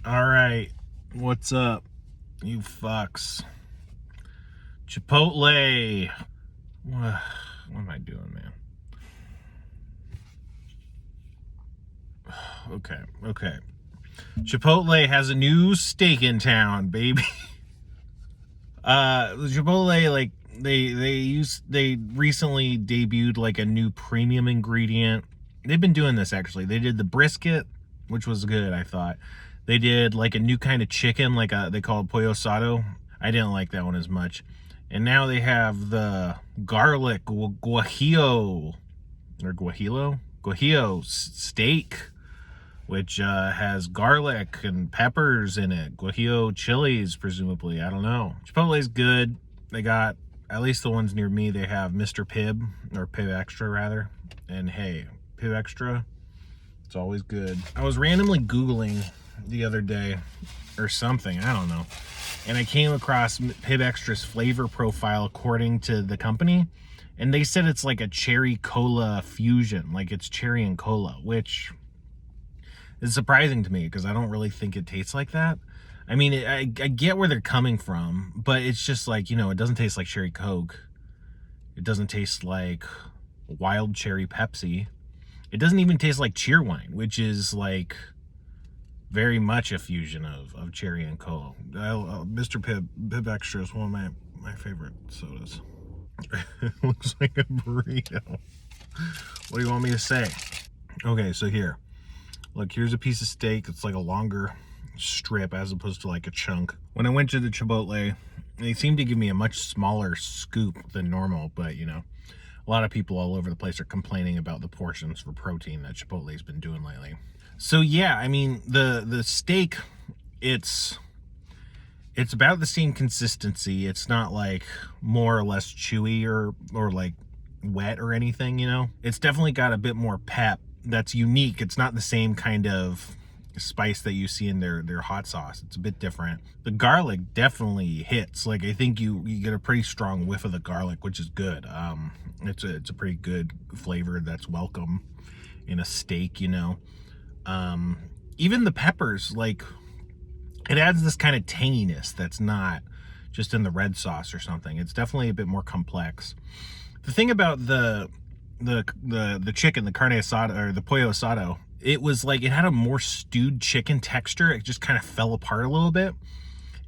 All right, what's up, you fucks? Chipotle. What am I doing, man? Okay. Chipotle has a new steak in town, baby. Chipotle, like they recently debuted like a new premium ingredient. They've been doing this actually. They did the brisket, which was good, I thought. They did like a new kind of chicken, they call it Pollo Asado. I didn't like that one as much. And now they have the garlic guajillo or guajillo steak, which has garlic and peppers in it. Guajillo chilies, presumably. I don't know. Chipotle's good. They got, at least the ones near me, they have Mr. Pibb, or Pibb Extra, rather. And hey, Pibb Extra, it's always good. I was randomly Googling the other day, or something, I don't know. And I came across Pibb Extra's flavor profile according to the company. And they said it's like a cherry cola fusion. Like it's cherry and cola, which is surprising to me because I don't really think it tastes like that. I mean, I get where they're coming from, but it's just like, it doesn't taste like cherry Coke. It doesn't taste like wild cherry Pepsi. It doesn't even taste like Cheerwine, which is like very much a fusion of cherry and cola. Mr. Pibb Extra is one of my favorite sodas. It looks like a burrito. What do you want me to say? Okay, so here. Look, here's a piece of steak. It's like a longer strip as opposed to like a chunk. When I went to the Chipotle, they seemed to give me a much smaller scoop than normal, but a lot of people all over the place are complaining about the portions for protein that Chipotle's been doing lately. So yeah, I mean, the steak, it's about the same consistency. It's not like more or less chewy or like wet or anything, It's definitely got a bit more pep that's unique. It's not the same kind of spice that you see in their hot sauce. It's a bit different. The garlic definitely hits. Like I think you get a pretty strong whiff of the garlic, which is good. It's a pretty good flavor that's welcome in a steak, Even the peppers, like it adds this kind of tanginess that's not just in the red sauce or something. It's definitely a bit more complex. The thing about the chicken, the carne asada or the pollo asado, it was like it had a more stewed chicken texture. It just kind of fell apart a little bit,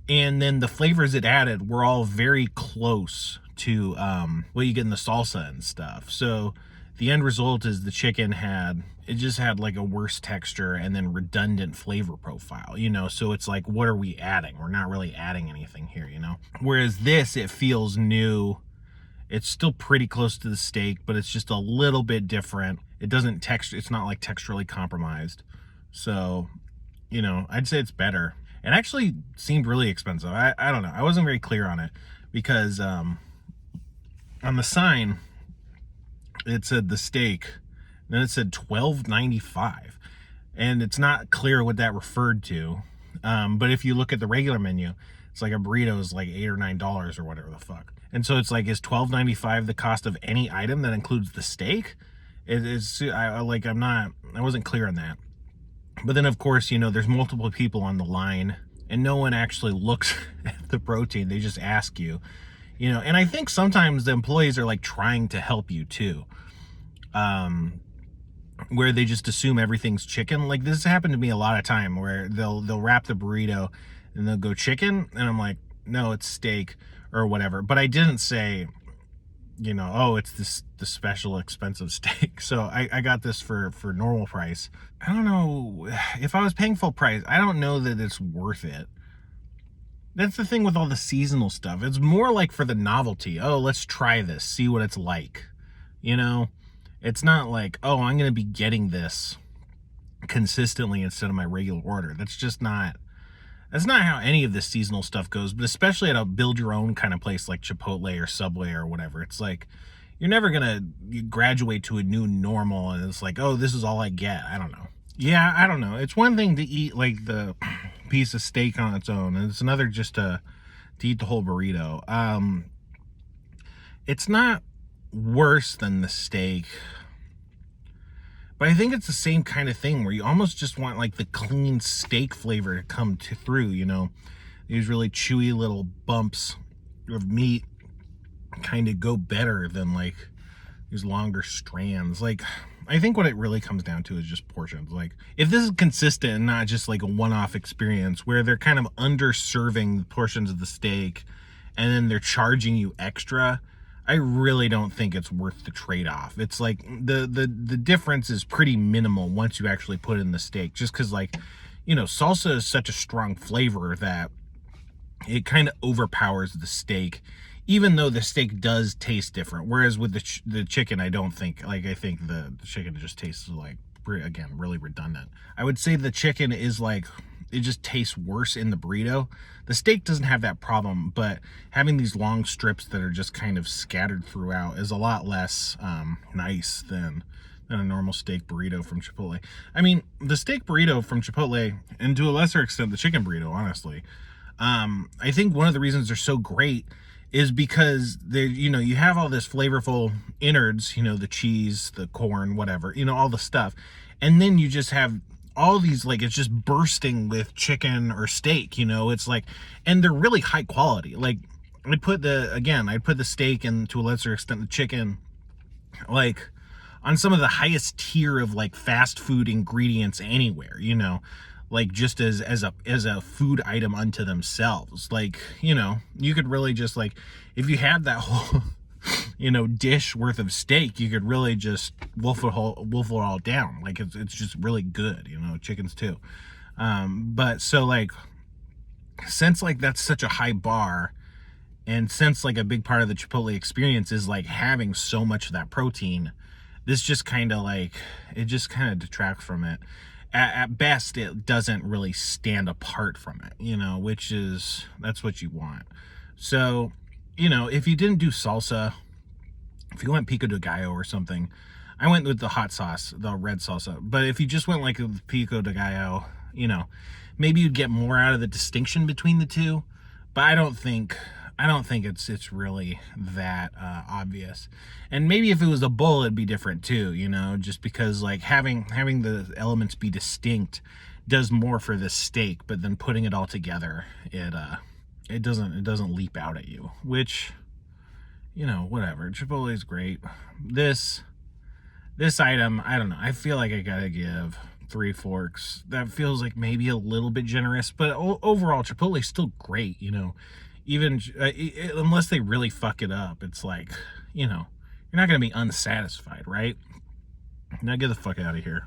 and then the flavors it added were all very close to what you get in the salsa and stuff. So the end result is the chicken just had like a worse texture and then redundant flavor profile, so it's like, what are we adding? We're not really adding anything here, whereas this, it feels new. It's still pretty close to the steak, but it's just a little bit different. It's not like texturally compromised. So, I'd say it's better. It actually seemed really expensive. I don't know. I wasn't very clear on it because on the sign, it said the steak, then it said $12.95. And it's not clear what that referred to. But if you look at the regular menu, it's like a burrito is like $8 or $9 or whatever the fuck. And so it's like, is $12.95 the cost of any item that includes the steak? I wasn't clear on that. But then of course, there's multiple people on the line and no one actually looks at the protein. They just ask you, and I think sometimes the employees are like trying to help you too. Where they just assume everything's chicken. Like this happened to me a lot of time where they'll wrap the burrito and they'll go chicken, and I'm like, no, it's steak or whatever. But I didn't say, oh, it's the special expensive steak. So I got this for normal price. I don't know if I was paying full price. I don't know that it's worth it. That's the thing with all the seasonal stuff. It's more like for the novelty. Oh, let's try this, see what it's like. It's not like, oh, I'm going to be getting this consistently instead of my regular order. That's not how any of this seasonal stuff goes, but especially at a build your own kind of place like Chipotle or Subway or whatever. It's like, you're never going to graduate to a new normal and it's like, oh, this is all I get. I don't know. Yeah, I don't know. It's one thing to eat like the piece of steak on its own, and it's another just to eat the whole burrito. It's not worse than the steak, But I think it's the same kind of thing where you almost just want like the clean steak flavor to come through, you know, these really chewy little bumps of meat kind of go better than like these longer strands. Like, I think what it really comes down to is just portions. Like, if this is consistent and not just like a one-off experience where they're kind of underserving portions of the steak and then they're charging you extra, I really don't think it's worth the trade-off. It's like the difference is pretty minimal once you actually put in the steak, just because, like, you know, salsa is such a strong flavor that it kind of overpowers the steak, even though the steak does taste different. Whereas with the chicken, I don't think, like, I think the chicken just tastes like, again, really redundant. I would say the chicken is like, it just tastes worse in the burrito. The steak doesn't have that problem, but having these long strips that are just kind of scattered throughout is a lot less nice than a normal steak burrito from Chipotle. I mean, the steak burrito from Chipotle, and to a lesser extent the chicken burrito, honestly, I think one of the reasons they're so great is because they, you know, you have all this flavorful innards, you know, the cheese, the corn, whatever, you know, all the stuff, and then you just have all these, like, it's just bursting with chicken or steak, you know. It's like, and they're really high quality. Like, I'd put the steak, and to a lesser extent the chicken, like, on some of the highest tier of like fast food ingredients anywhere, you know, like just as a food item unto themselves. Like, you know, you could really just, like, if you had that whole you know, dish worth of steak, you could really just wolf it all down. Like, it's just really good, you know, chickens too. But so, like, since like that's such a high bar, and since like a big part of the Chipotle experience is like having so much of that protein, this just kind of like, it just kind of detracts from it. At best, it doesn't really stand apart from it, you know, that's what you want. So, you know, if you didn't do salsa, if you went pico de gallo or something, I went with the hot sauce, the red salsa. But if you just went like with pico de gallo, you know, maybe you'd get more out of the distinction between the two. But I don't think it's really that obvious. And maybe if it was a bull, it'd be different too, you know, just because like having the elements be distinct does more for this steak, but then putting it all together, it doesn't leap out at you, which, you know, whatever. Chipotle is great. This item, I don't know. I feel like I gotta give 3 forks. That feels like maybe a little bit generous, but overall, Chipotle is still great, you know. Even unless they really fuck it up, it's like, you know, you're not gonna be unsatisfied, right? Now get the fuck out of here.